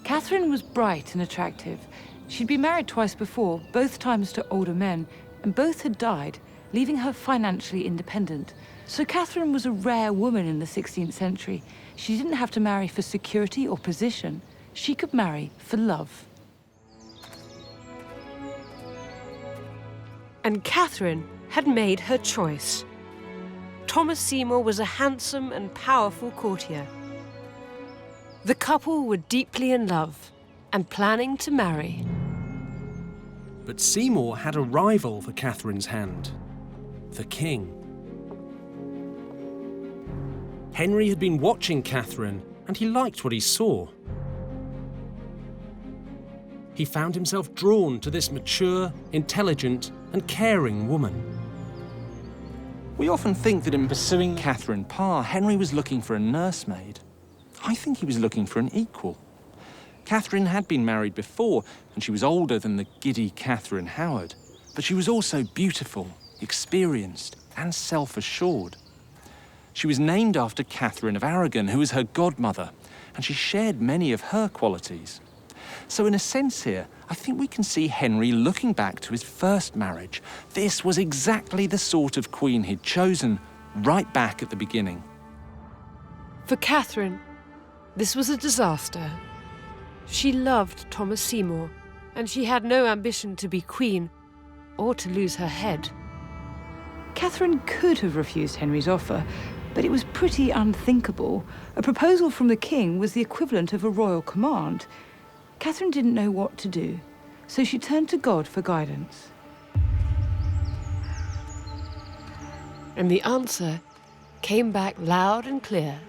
Catherine was bright and attractive. She'd been married twice before, both times to older men, and both had died, leaving her financially independent. So Catherine was a rare woman in the 16th century. She didn't have to marry for security or position. She could marry for love. And Catherine had made her choice. Thomas Seymour was a handsome and powerful courtier. The couple were deeply in love and planning to marry. But Seymour had a rival for Catherine's hand, the king. Henry had been watching Catherine, and he liked what he saw. He found himself drawn to this mature, intelligent, and caring woman. We often think that in pursuing Catherine Parr, Henry was looking for a nursemaid. I think he was looking for an equal. Catherine had been married before, and she was older than the giddy Catherine Howard. But she was also beautiful, experienced, and self-assured. She was named after Catherine of Aragon, who was her godmother, and she shared many of her qualities. So in a sense here, I think we can see Henry looking back to his first marriage. This was exactly the sort of queen he'd chosen, right back at the beginning. For Catherine, this was a disaster. She loved Thomas Seymour, and she had no ambition to be queen or to lose her head. Catherine could have refused Henry's offer, but it was pretty unthinkable. A proposal from the king was the equivalent of a royal command. Catherine didn't know what to do, so she turned to God for guidance. And the answer came back loud and clear.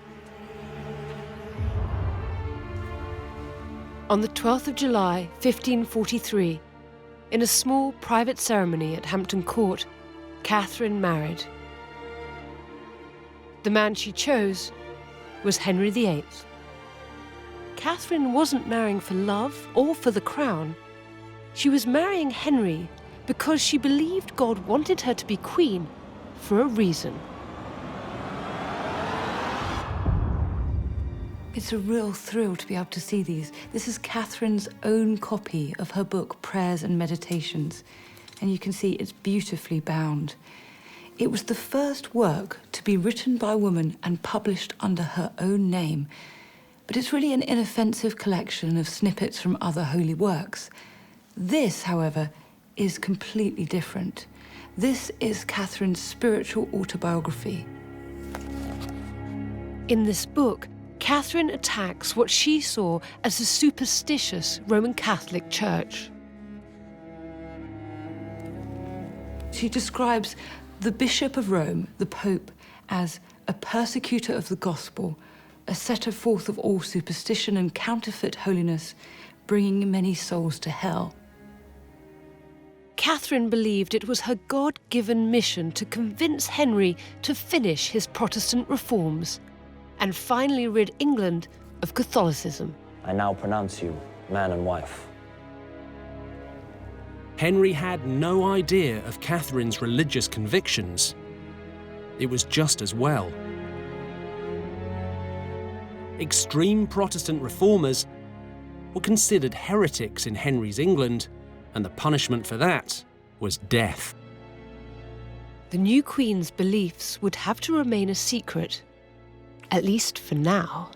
On the 12th of July, 1543, in a small private ceremony at Hampton Court, Catherine married. The man she chose was Henry VIII. Catherine wasn't marrying for love or for the crown. She was marrying Henry because she believed God wanted her to be queen for a reason. It's a real thrill to be able to see these. This is Catherine's own copy of her book, Prayers and Meditations, and you can see it's beautifully bound. It was the first work to be written by a woman and published under her own name, but it's really an inoffensive collection of snippets from other holy works. This, however, is completely different. This is Catherine's spiritual autobiography. In this book, Catherine attacks what she saw as a superstitious Roman Catholic Church. She describes the Bishop of Rome, the Pope, as a persecutor of the gospel, a setter forth of all superstition and counterfeit holiness, bringing many souls to hell. Catherine believed it was her God-given mission to convince Henry to finish his Protestant reforms and finally rid England of Catholicism. I now pronounce you man and wife. Henry had no idea of Catherine's religious convictions. It was just as well. Extreme Protestant reformers were considered heretics in Henry's England, and the punishment for that was death. The new queen's beliefs would have to remain a secret, at least for now.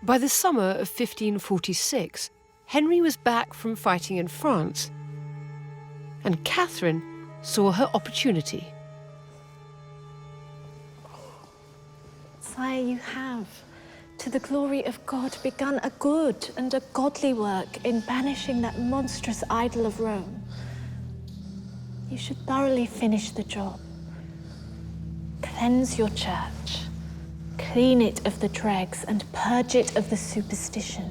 By the summer of 1546, Henry was back from fighting in France, and Catherine saw her opportunity. Sire, you have, to the glory of God, begun a good and a godly work in banishing that monstrous idol of Rome. You should thoroughly finish the job. Cleanse your church, clean it of the dregs, and purge it of the superstition.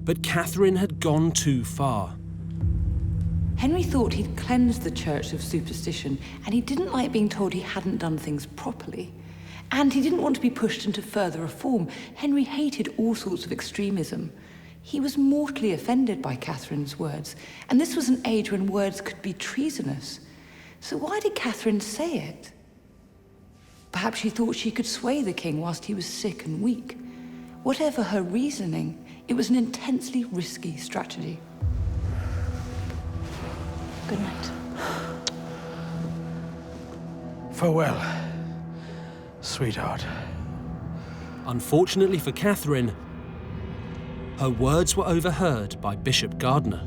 But Catherine had gone too far. Henry thought he'd cleansed the church of superstition, and he didn't like being told he hadn't done things properly. And he didn't want to be pushed into further reform. Henry hated all sorts of extremism. He was mortally offended by Catherine's words, and this was an age when words could be treasonous. So why did Catherine say it? Perhaps she thought she could sway the king whilst he was sick and weak. Whatever her reasoning, it was an intensely risky strategy. Good night. Farewell, sweetheart. Unfortunately for Catherine, her words were overheard by Bishop Gardiner.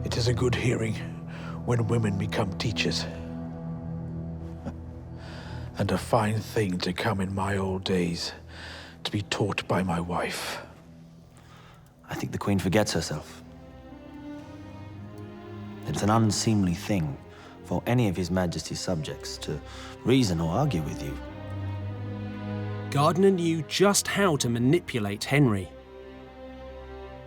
It is a good hearing when women become teachers. And a fine thing to come in my old days, to be taught by my wife. I think the Queen forgets herself. It's an unseemly thing for any of His Majesty's subjects to reason or argue with you. Gardiner knew just how to manipulate Henry.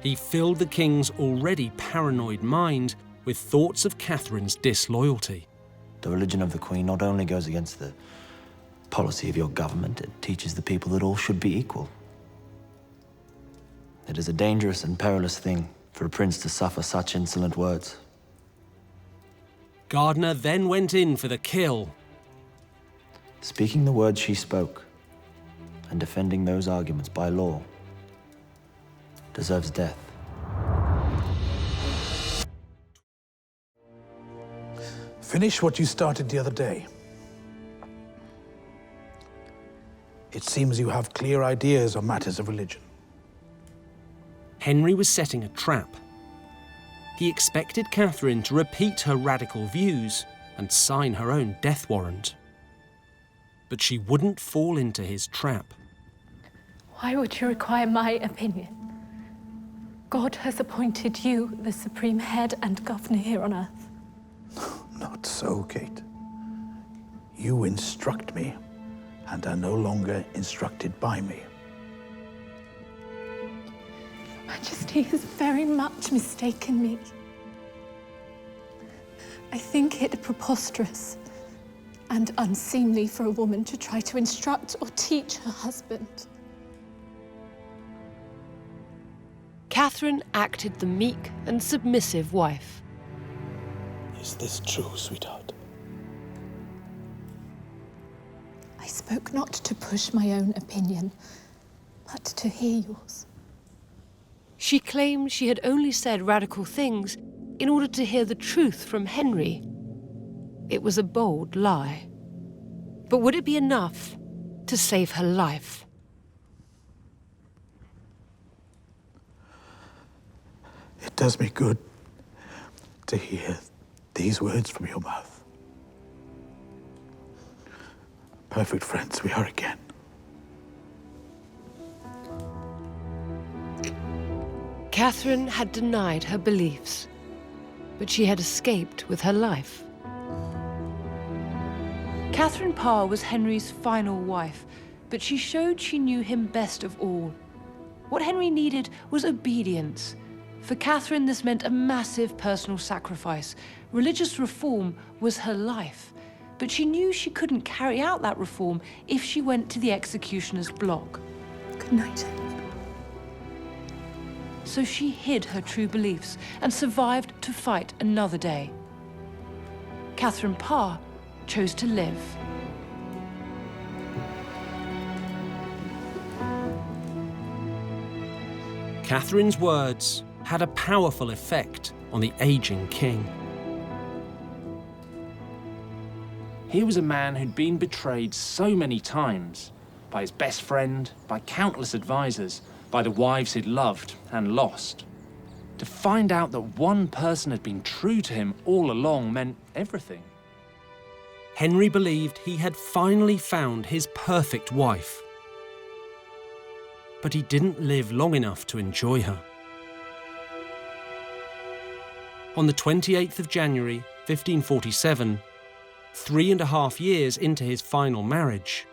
He filled the king's already paranoid mind with thoughts of Catherine's disloyalty. The religion of the Queen not only goes against the policy of your government, it teaches the people that all should be equal. It is a dangerous and perilous thing for a prince to suffer such insolent words. Gardiner then went in for the kill. Speaking the words she spoke and defending those arguments by law deserves death. Finish what you started the other day. It seems you have clear ideas on matters of religion. Henry was setting a trap. He expected Catherine to repeat her radical views and sign her own death warrant. But she wouldn't fall into his trap. Why would you require my opinion? God has appointed you the supreme head and governor here on earth. Not so, Kate. You instruct me, and are no longer instructed by me. Majesty has very much mistaken me. I think it preposterous and unseemly for a woman to try to instruct or teach her husband. Catherine acted the meek and submissive wife. Is this true, sweetheart? I spoke not to push my own opinion, but to hear yours. She claimed she had only said radical things in order to hear the truth from Henry. It was a bold lie. But would it be enough to save her life? It does me good to hear these words from your mouth. Perfect friends we are again. Catherine had denied her beliefs, but she had escaped with her life. Catherine Parr was Henry's final wife, but she showed she knew him best of all. What Henry needed was obedience. For Catherine, this meant a massive personal sacrifice. Religious reform was her life, but she knew she couldn't carry out that reform if she went to the executioner's block. Good night. So she hid her true beliefs and survived to fight another day. Catherine Parr chose to live. Catherine's words had a powerful effect on the aging king. He was a man who'd been betrayed so many times by his best friend, by countless advisors, by the wives he'd loved and lost. To find out that one person had been true to him all along meant everything. Henry believed he had finally found his perfect wife. But he didn't live long enough to enjoy her. On the 28th of January, 1547, 3.5 years into his final marriage,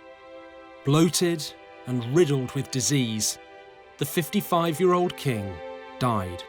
bloated and riddled with disease, the 55-year-old king died.